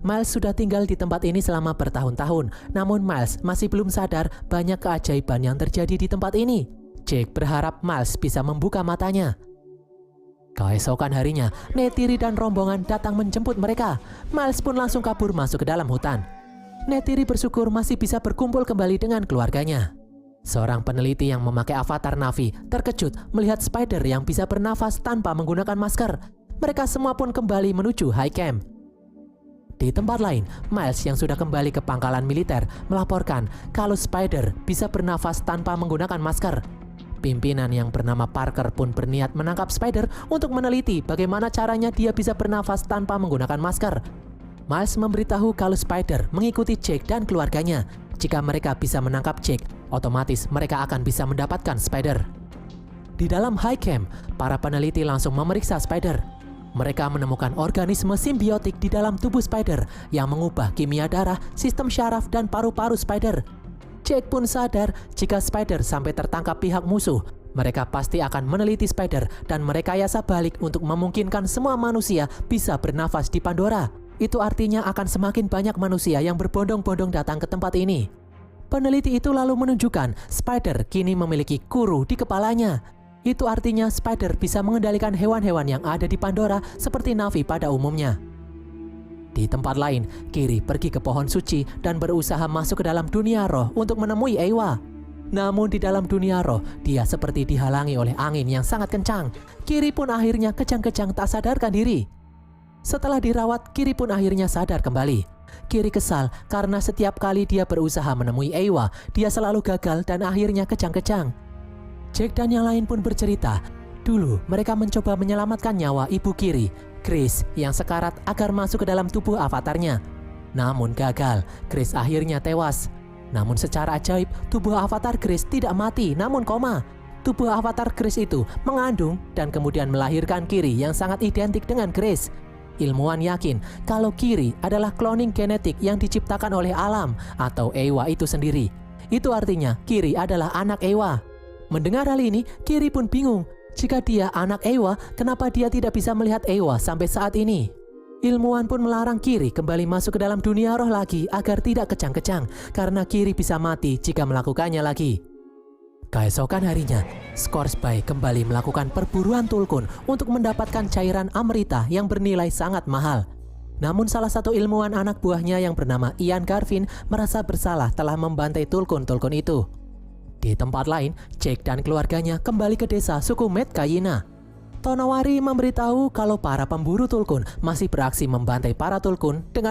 Miles sudah tinggal di tempat ini selama bertahun-tahun, namun Miles masih belum sadar banyak keajaiban yang terjadi di tempat ini. Jake berharap Miles bisa membuka matanya. Keesokan harinya, Neytiri dan rombongan datang menjemput mereka. Miles pun langsung kabur masuk ke dalam hutan. Neytiri bersyukur masih bisa berkumpul kembali dengan keluarganya. Seorang peneliti yang memakai avatar Na'vi terkejut melihat spider yang bisa bernafas tanpa menggunakan masker. Mereka semua pun kembali menuju high camp. Di tempat lain, Miles yang sudah kembali ke pangkalan militer melaporkan kalau spider bisa bernafas tanpa menggunakan masker. Pimpinan yang bernama Parker pun berniat menangkap spider untuk meneliti bagaimana caranya dia bisa bernafas tanpa menggunakan masker. Miles memberitahu kalau spider mengikuti Jake dan keluarganya. Jika mereka bisa menangkap Jake, otomatis mereka akan bisa mendapatkan spider. Di dalam high camp, para peneliti langsung memeriksa spider. Mereka menemukan organisme simbiotik di dalam tubuh spider yang mengubah kimia darah, sistem syaraf, dan paru-paru spider. Jake pun sadar jika spider sampai tertangkap pihak musuh, mereka pasti akan meneliti spider dan merekayasa balik untuk memungkinkan semua manusia bisa bernafas di Pandora. Itu artinya akan semakin banyak manusia yang berbondong-bondong datang ke tempat ini. Peneliti itu lalu menunjukkan spider kini memiliki kuru di kepalanya. Itu artinya spider bisa mengendalikan hewan-hewan yang ada di Pandora seperti Na'vi pada umumnya. Di tempat lain, Kiri pergi ke pohon suci dan berusaha masuk ke dalam dunia roh untuk menemui Eywa. Namun di dalam dunia roh, dia seperti dihalangi oleh angin yang sangat kencang. Kiri pun akhirnya kejang-kejang tak sadarkan diri. Setelah dirawat, Kiri pun akhirnya sadar kembali. Kiri kesal karena setiap kali dia berusaha menemui Eywa, dia selalu gagal dan akhirnya kejang-kejang. Jake dan yang lain pun bercerita, dulu mereka mencoba menyelamatkan nyawa ibu Kiri, Chris, yang sekarat agar masuk ke dalam tubuh avatarnya. Namun gagal, Chris akhirnya tewas. Namun secara ajaib, tubuh avatar Chris tidak mati namun koma. Tubuh avatar Chris itu mengandung dan kemudian melahirkan Kiri yang sangat identik dengan Chris. Ilmuwan yakin kalau Kiri adalah cloning genetik yang diciptakan oleh alam atau Eywa itu sendiri. Itu artinya Kiri adalah anak Eywa. Mendengar hal ini, Kiri pun bingung. Jika dia anak Eywa, kenapa dia tidak bisa melihat Eywa sampai saat ini? Ilmuwan pun melarang Kiri kembali masuk ke dalam dunia roh lagi agar tidak kejang-kejang, karena Kiri bisa mati jika melakukannya lagi. Keesokan harinya, Scoresby kembali melakukan perburuan Tulkun untuk mendapatkan cairan Amrita yang bernilai sangat mahal. Namun salah satu ilmuwan anak buahnya yang bernama Ian Garvin merasa bersalah telah membantai Tulkun-Tulkun itu. Di tempat lain, Jake dan keluarganya kembali ke desa suku Metkayina. Tonowari memberitahu kalau para pemburu Tulkun masih beraksi membantai para Tulkun dengan